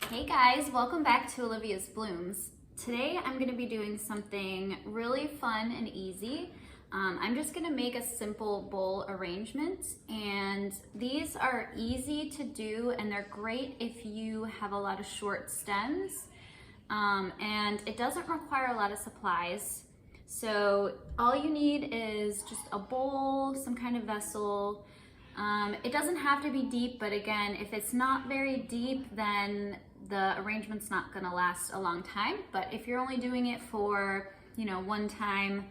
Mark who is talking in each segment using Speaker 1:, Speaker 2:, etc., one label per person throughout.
Speaker 1: Hey guys, welcome back to Olivia's Blooms. Today I'm going to be doing something really fun and easy. I'm just going to make a simple bowl arrangement, and these are easy to do and they're great if you have a lot of short stems, and it doesn't require a lot of supplies. So all you need is just a bowl, some kind of vessel. It doesn't have to be deep, but again, if it's not very deep, then the arrangement's not gonna last a long time. But if you're only doing it for, one-time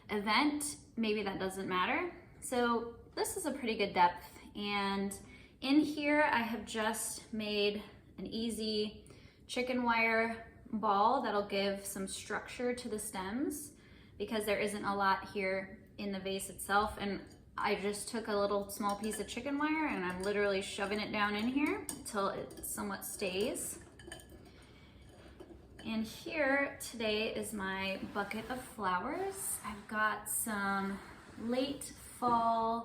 Speaker 1: event, maybe that doesn't matter. So this is a pretty good depth. And in here, I have just made an easy chicken wire ball that'll give some structure to the stems because there isn't a lot here in the vase itself. And I just took a little small piece of chicken wire and I'm literally shoving it down in here until it somewhat stays. And here today is my bucket of flowers. I've got some late summer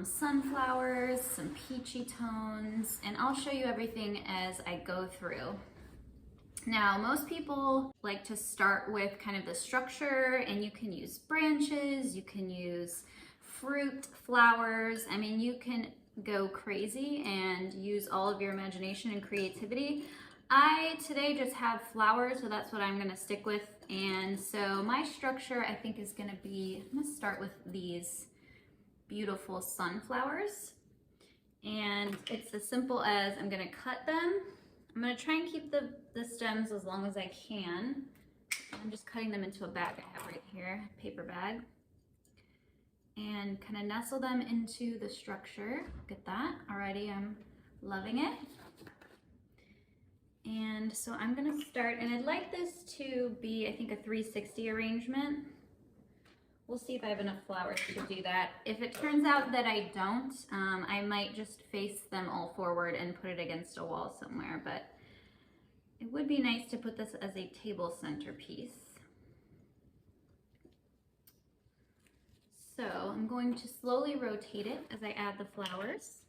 Speaker 1: sunflowers, some peachy tones, and I'll show you everything as I go through. Now, most people like to start with kind of the structure, and you can use branches, you can use fruit, flowers. I mean, you can go crazy and use all of your imagination and creativity. I today just have flowers, so that's what I'm gonna stick with. And so my structure, I think, is gonna be, I'm gonna start with these beautiful sunflowers. And it's as simple as I'm gonna cut them. I'm gonna try and keep the stems as long as I can. I'm just cutting them into a bag I have right here, a paper bag. And kind of nestle them into the structure. Look at that, already I'm loving it. And so I'm gonna start, and I'd like this to be, I think, a 360 arrangement. We'll see if I have enough flowers to do that. If it turns out that I don't, I might just face them all forward and put it against a wall somewhere, but it would be nice to put this as a table centerpiece. So I'm going to slowly rotate it as I add the flowers.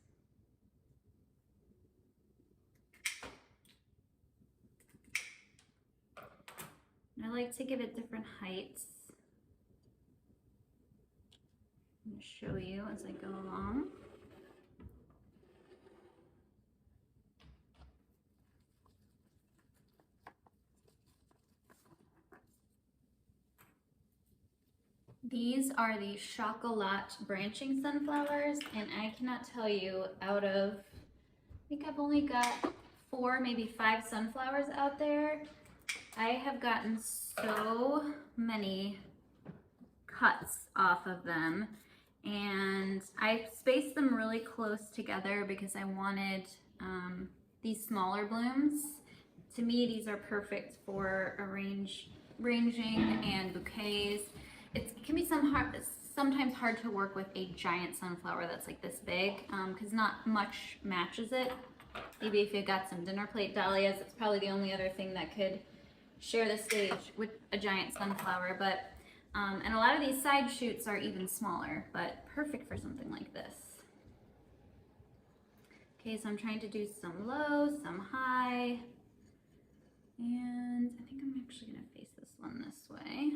Speaker 1: And I like to give it different heights. I'm going to show you as I go along. These are the Shock-O-Lat branching sunflowers, and I cannot tell you, out of, I think I've only got 4, maybe 5 sunflowers out there, I have gotten so many cuts off of them. And I spaced them really close together because I wanted these smaller blooms. To me, these are perfect for arranging and bouquets. It can be sometimes hard to work with a giant sunflower that's like this big because not much matches it. Maybe if you've got some dinner plate dahlias, it's probably the only other thing that could share the stage with a giant sunflower. But and a lot of these side shoots are even smaller, but perfect for something like this. Okay, so I'm trying to do some low, some high, and I think I'm actually gonna face this one this way.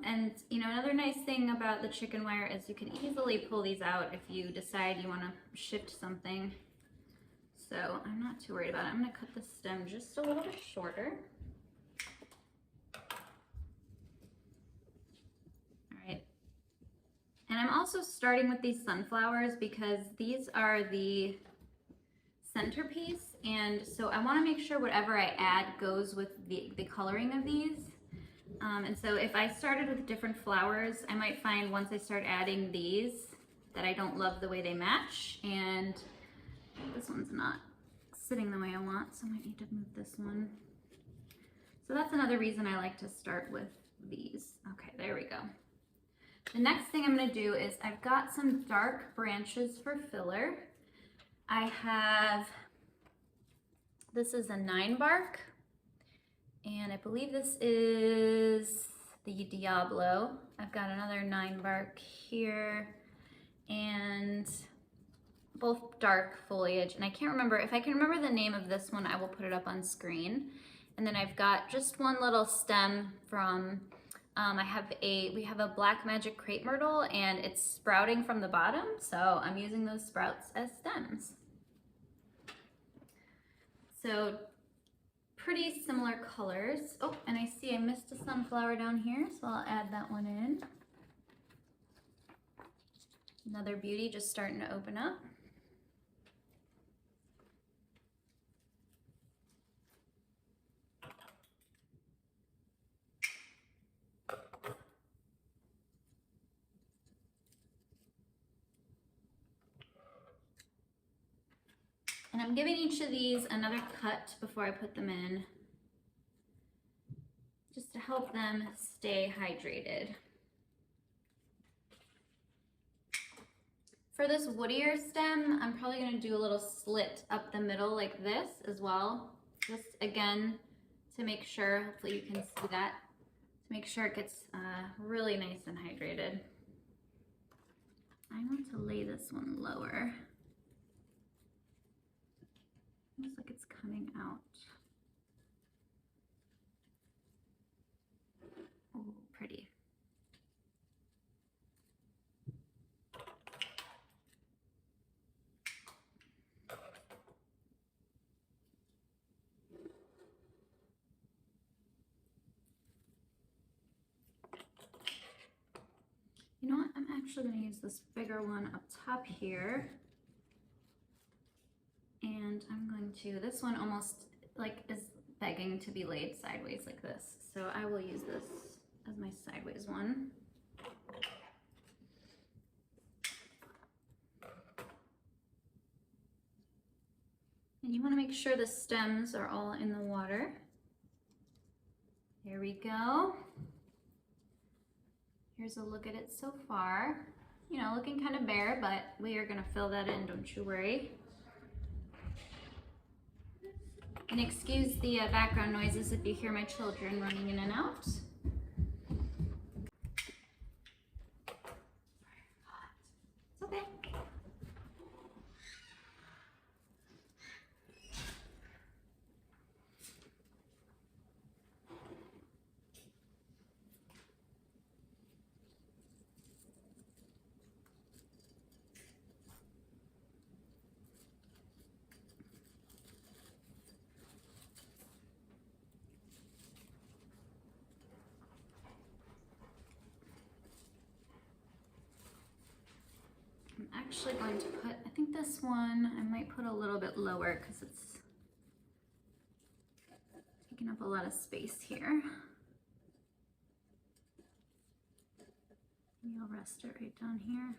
Speaker 1: And another nice thing about the chicken wire is you can easily pull these out if you decide you wanna shift something. So I'm not too worried about it. I'm gonna cut the stem just a little bit shorter. And I'm also starting with these sunflowers because these are the centerpiece, and so I want to make sure whatever I add goes with the coloring of these. And so if I started with different flowers, I might find once I start adding these that I don't love the way they match, and this one's not sitting the way I want, so I might need to move this one. So that's another reason I like to start with these. Okay, there we go. The next thing I'm going to do is I've got some dark branches for filler. This is a Ninebark, and I believe this is the Diablo. I've got another Ninebark here, and both dark foliage, and I can't remember, if I can remember the name of this one, I will put it up on screen. And then I've got just one little stem from, we have a black magic crepe myrtle, and it's sprouting from the bottom, so I'm using those sprouts as stems. So pretty similar colors. Oh, and I see I missed a sunflower down here, so I'll add that one in. Another beauty just starting to open up. And I'm giving each of these another cut before I put them in, just to help them stay hydrated. For this woodier stem, I'm probably gonna do a little slit up the middle like this as well. Just again, to make sure, hopefully you can see that, to make sure it gets really nice and hydrated. I want to lay this one lower. Looks like it's coming out. Oh, pretty. You know what? I'm actually going to use this bigger one up top here. And I'm going to, this one almost like is begging to be laid sideways like this. So I will use this as my sideways one. And you want to make sure the stems are all in the water. There we go. Here's a look at it so far. You know, looking kind of bare, but we are gonna fill that in, don't you worry. And excuse the background noises if you hear my children running in and out. It's okay. I'm actually going to put, I think this one, I might put a little bit lower because it's taking up a lot of space here. Maybe I'll rest it right down here.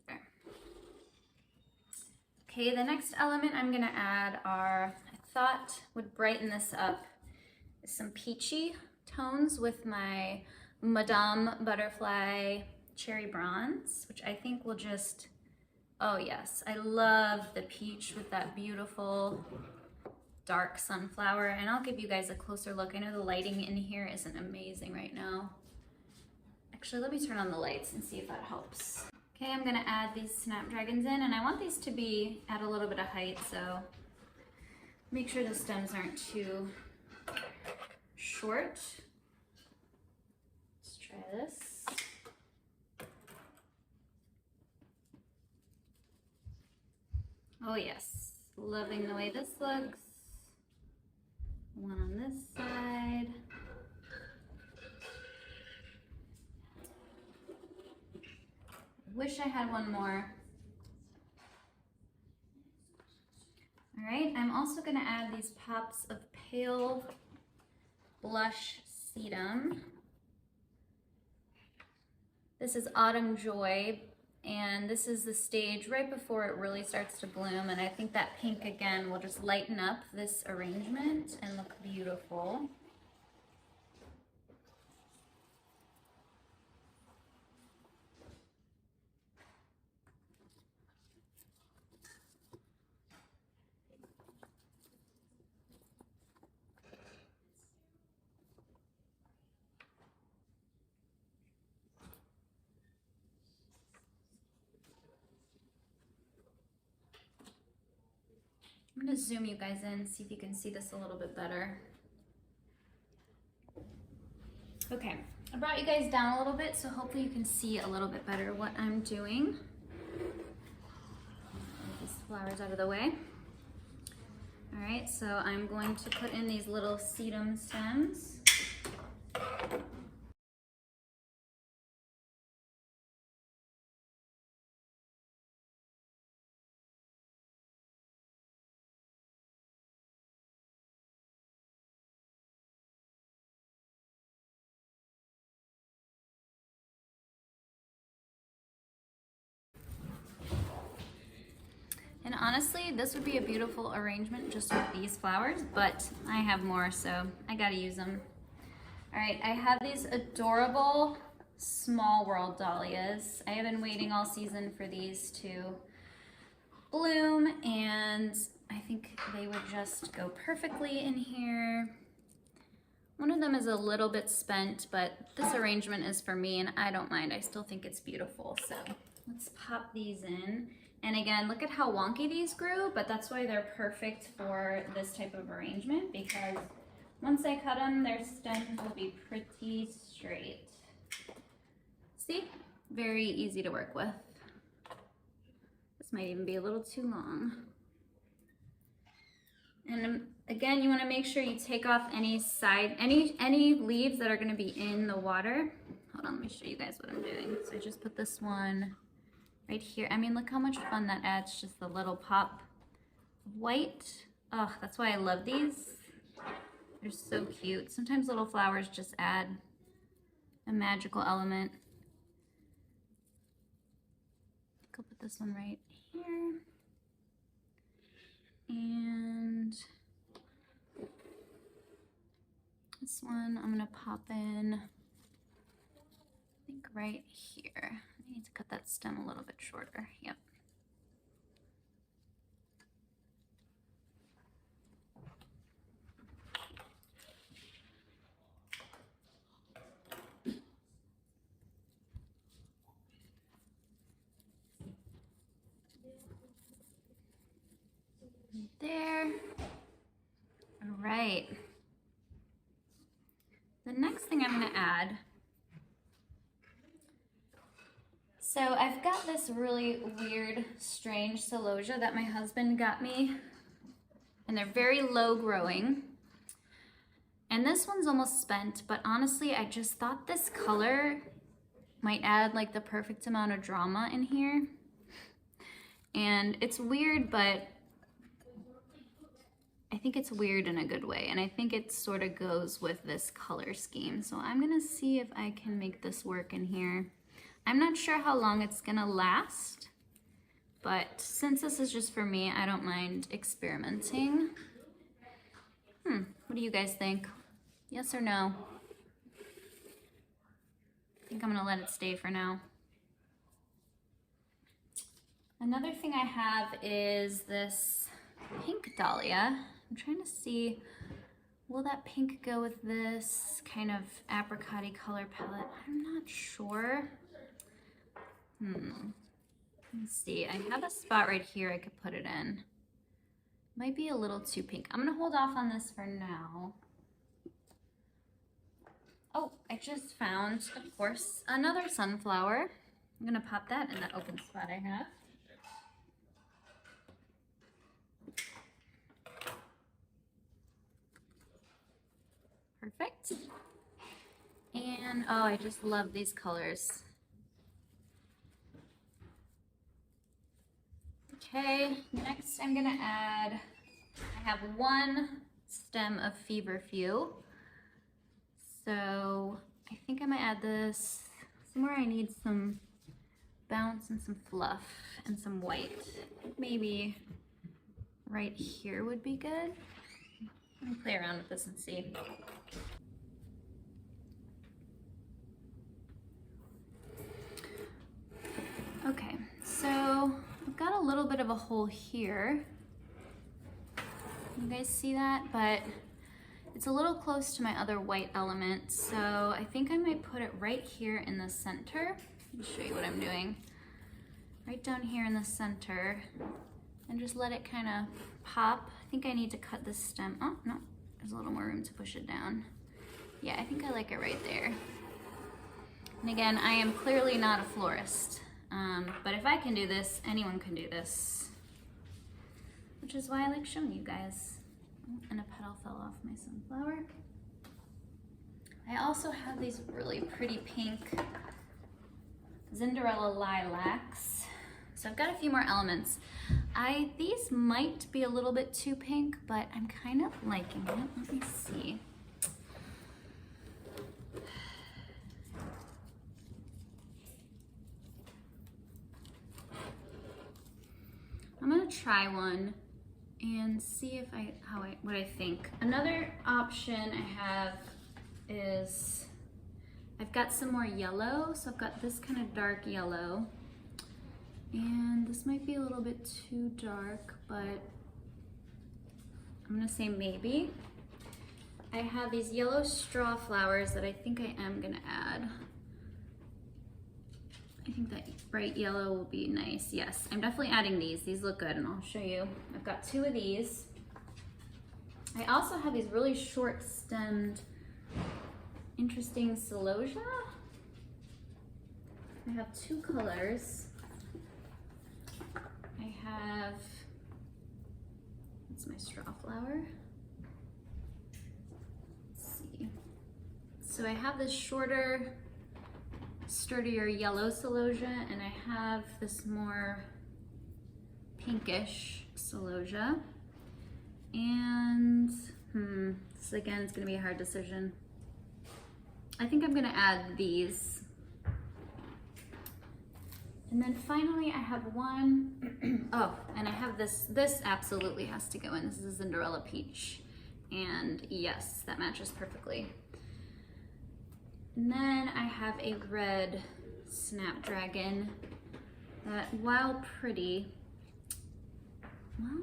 Speaker 1: There. Okay, the next element I'm gonna add are, I thought would brighten this up, some peachy tones with my Madame Butterfly Cherry Bronze, which I think will just, oh yes, I love the peach with that beautiful dark sunflower. And I'll give you guys a closer look. I know the lighting in here isn't amazing right now. Actually, let me turn on the lights and see if that helps. Okay, I'm gonna add these snapdragons in, and I want these to be at a little bit of height, so make sure the stems aren't too short. Let's try this. Oh yes, loving the way this looks. One on this side. Wish I had one more. All right, I'm also gonna add these pops of pale blush Sedum. This is Autumn Joy, and this is the stage right before it really starts to bloom, and I think that pink again will just lighten up this arrangement and look beautiful. I'm gonna zoom you guys in, see if you can see this a little bit better. Okay, I brought you guys down a little bit, so hopefully you can see a little bit better what I'm doing. Get these flowers out of the way. All right, so I'm going to put in these little sedum stems. And honestly, this would be a beautiful arrangement just with these flowers, but I have more, so I gotta use them. All right, I have these adorable small world dahlias. I have been waiting all season for these to bloom, and I think they would just go perfectly in here. One of them is a little bit spent, but this arrangement is for me, and I don't mind. I still think it's beautiful, so let's pop these in. And again, look at how wonky these grew, but that's why they're perfect for this type of arrangement, because once I cut them, their stems will be pretty straight. See? Very easy to work with. This might even be a little too long. And again, you want to make sure you take off any leaves that are going to be in the water. Hold on, let me show you guys what I'm doing. So I just put this one right here. I mean, look how much fun that adds, just the little pop of white. Oh, that's why I love these. They're so cute. Sometimes little flowers just add a magical element. I think I'll put this one right here. And this one I'm gonna pop in, I think right here. I need to cut that stem a little bit shorter. Yep. There. All right. The next thing I'm going to add, so I've got this really weird, strange celosia that my husband got me, and they're very low growing. And this one's almost spent, but honestly, I just thought this color might add like the perfect amount of drama in here. And it's weird, but I think it's weird in a good way, and I think it sort of goes with this color scheme. So I'm gonna see if I can make this work in here. I'm not sure how long it's gonna last, but since this is just for me, I don't mind experimenting. What do you guys think? Yes or no? I think I'm gonna let it stay for now. Another thing I have is this pink dahlia. I'm trying to see, will that pink go with this kind of apricot-y color palette? I'm not sure. Let's see, I have a spot right here I could put it in. Might be a little too pink. I'm gonna hold off on this for now. Oh, I just found, of course, another sunflower. I'm gonna pop that in that open spot I have. Perfect. And oh, I just love these colors. Okay, next I'm gonna add, I have one stem of Feverfew. So I think I'm gonna add this somewhere I need some bounce and some fluff and some white. Maybe right here would be good. Let me play around with this and see. Okay, so I've got a little bit of a hole here. You guys see that? But it's a little close to my other white element, so I think I might put it right here in the center. Let me show you what I'm doing. Right down here in the center. and just let it kind of pop. I think I need to cut this stem. Oh, no, there's a little more room to push it down. Yeah, I think I like it right there. And again, I am clearly not a florist, but if I can do this, anyone can do this. Which is why I like showing you guys. Oh, and a petal fell off my sunflower. I also have these really pretty pink Zinderella lilacs. So I've got a few more elements. These might be a little bit too pink, but I'm kind of liking it. Let me see. I'm gonna try one and see if what I think. Another option I have is I've got some more yellow, so I've got this kind of dark yellow, and this might be a little bit too dark, but I'm gonna say maybe. I have these yellow straw flowers that I think I am gonna add. I think that bright yellow will be nice. Yes, I'm definitely adding these. These look good, and I'll show you. I've got 2 of these. I also have these really short stemmed, interesting celosia. I have 2 colors. I have, it's my straw flower. Let's see. So I have this shorter, sturdier yellow celosia, and I have this more pinkish celosia. And this again is gonna be a hard decision. I think I'm gonna add these. And then finally I have one, oh, and I have this absolutely has to go in. This is a Zinderella peach. And yes, that matches perfectly. And then I have a red snapdragon that, while pretty, well,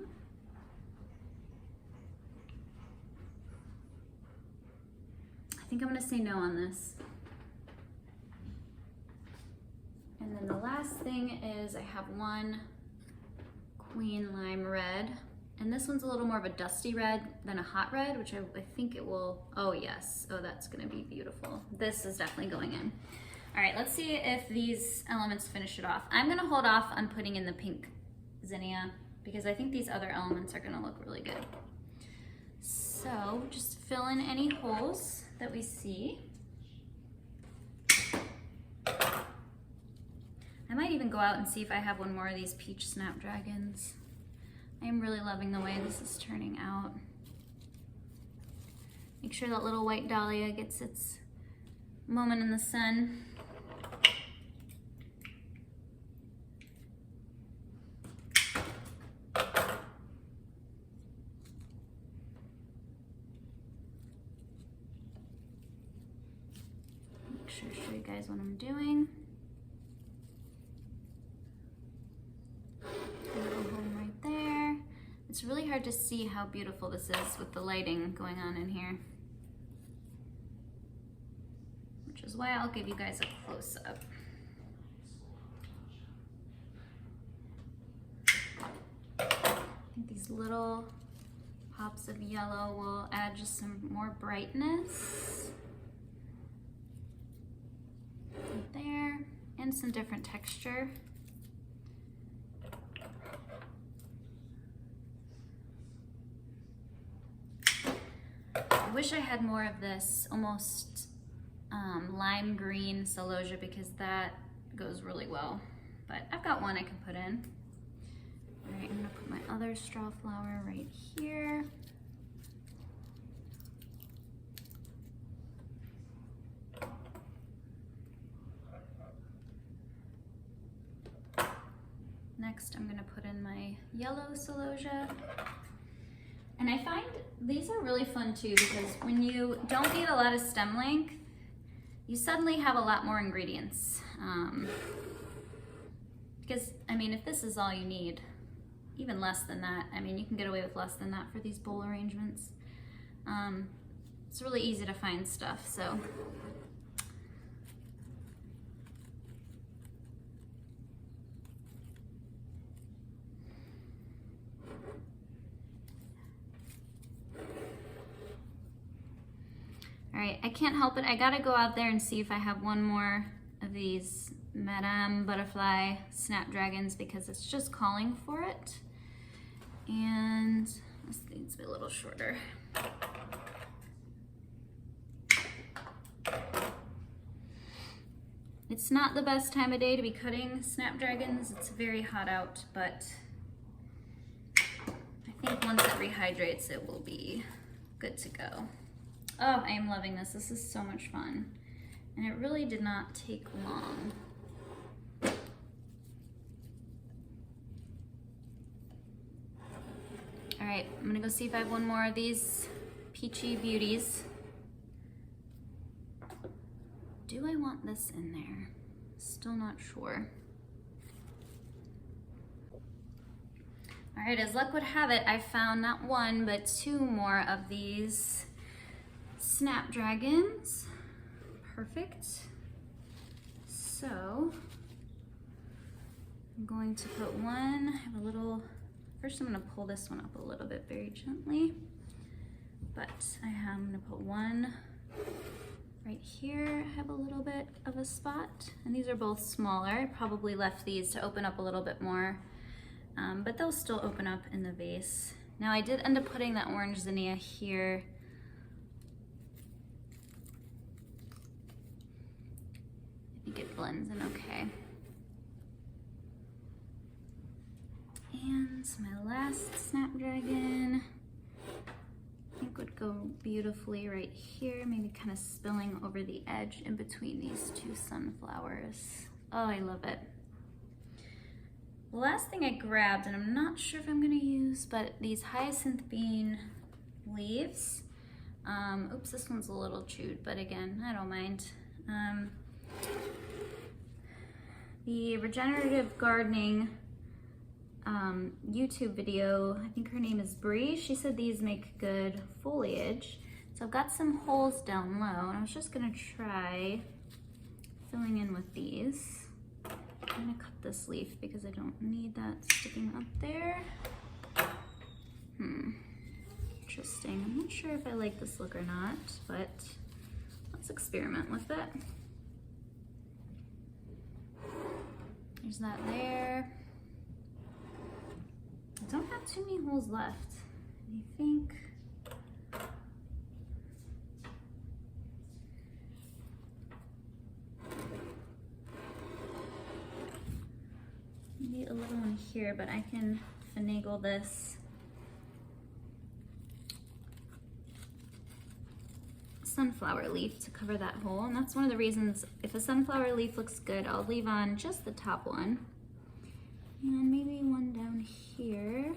Speaker 1: I think I'm gonna say no on this. And then the last thing is I have one queen lime red. And this one's a little more of a dusty red than a hot red, which I think it will, oh yes, oh that's gonna be beautiful. This is definitely going in. All right, let's see if these elements finish it off. I'm gonna hold off on putting in the pink zinnia because I think these other elements are gonna look really good. So just fill in any holes that we see. I might even go out and see if I have one more of these peach snapdragons. I am really loving the way this is turning out. Make sure that little white dahlia gets its moment in the sun. Make sure to show you guys what I'm doing. It's really hard to see how beautiful this is with the lighting going on in here, which is why I'll give you guys a close-up. I think these little pops of yellow will add just some more brightness right there and some different texture. I wish I had more of this almost lime green celosia because that goes really well. But I've got one I can put in. All right, I'm gonna put my other straw flower right here. Next, I'm gonna put in my yellow celosia. And I find these are really fun too because when you don't need a lot of stem length, you suddenly have a lot more ingredients. Because, I mean, if this is all you need, even less than that, I mean, you can get away with less than that for these bowl arrangements. It's really easy to find stuff, so. right, I can't help it. I gotta go out there and see if I have one more of these Madame Butterfly snapdragons because it's just calling for it. And this needs to be a little shorter. It's not the best time of day to be cutting snapdragons. It's very hot out, but I think once it rehydrates, it will be good to go. Oh, I am loving this. This is so much fun. And it really did not take long. All right, I'm gonna go see if I have one more of these peachy beauties. Do I want this in there? Still not sure. All right, as luck would have it, I found not one, but two more of these snapdragons. Perfect. So, I'm going to put one, I have a little, first I'm gonna pull this one up a little bit very gently, but I'm gonna put one right here. I have a little bit of a spot, and these are both smaller. I probably left these to open up a little bit more, but they'll still open up in the vase. Now I did end up putting that orange zinnia here. I think it blends in okay. And my last snapdragon, I think would go beautifully right here, maybe kind of spilling over the edge in between these two sunflowers. Oh, I love it. The last thing I grabbed, and I'm not sure if I'm gonna use, but these hyacinth bean leaves. Oops, this one's a little chewed, but again, I don't mind. The regenerative gardening YouTube video, I think her name is Bree, she said these make good foliage. So I've got some holes down low, and I was just gonna try filling in with these. I'm gonna cut this leaf because I don't need that sticking up there. Interesting. I'm not sure if I like this look or not, but let's experiment with it. There's that there. I don't have too many holes left. I think maybe a little one here, but I can finagle this sunflower leaf to cover that hole. And that's one of the reasons, if a sunflower leaf looks good, I'll leave on just the top one. And maybe one down here,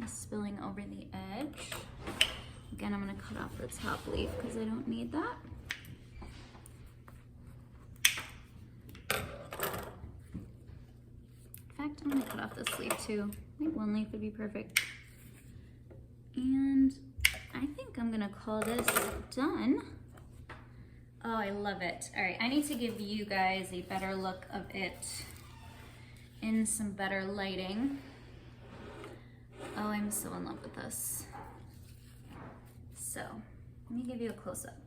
Speaker 1: spilling over the edge. Again, I'm gonna cut off the top leaf because I don't need that. In fact, I'm gonna cut off this leaf too. I think one leaf would be perfect. And I think I'm gonna call this done. Oh, I love it. All right, I need to give you guys a better look of it in some better lighting. Oh, I'm so in love with this. So, let me give you a close-up.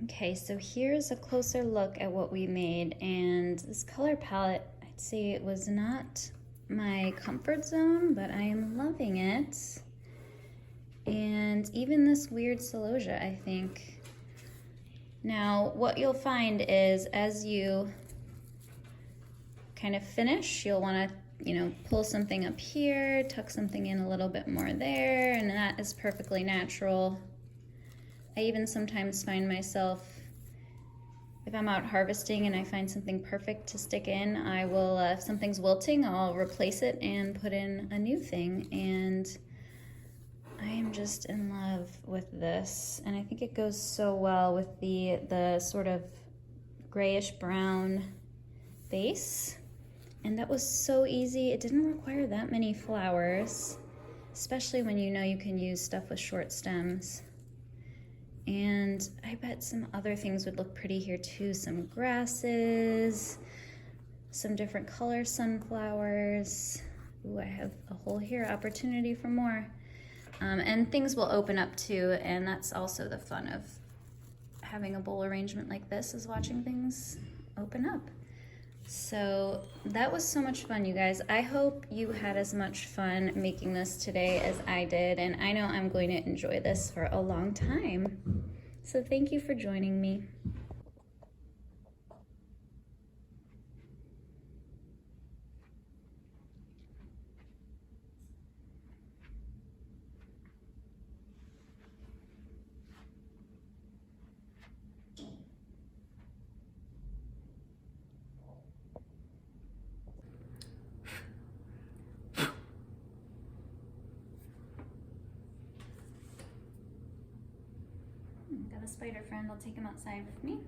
Speaker 1: Okay, so here's a closer look at what we made, and this color palette, I'd say it was not my comfort zone, but I am loving it. And even this weird celosia, I think. Now, what you'll find is as you kind of finish, you'll want to, pull something up here, tuck something in a little bit more there, and that is perfectly natural. I even sometimes find myself, if I'm out harvesting and I find something perfect to stick in, I will, if something's wilting, I'll replace it and put in a new thing. And I am just in love with this, and I think it goes so well with the sort of grayish brown base. And that was so easy. It didn't require that many flowers, especially when you know you can use stuff with short stems. And I bet some other things would look pretty here too. Some grasses, some different color sunflowers. Ooh, I have a hole here, opportunity for more. And things will open up too, and that's also the fun of having a bowl arrangement like this is watching things open up. So that was so much fun, you guys. I hope you had as much fun making this today as I did, and I know I'm going to enjoy this for a long time. So thank you for joining me. Got a spider friend, I'll take him outside with me.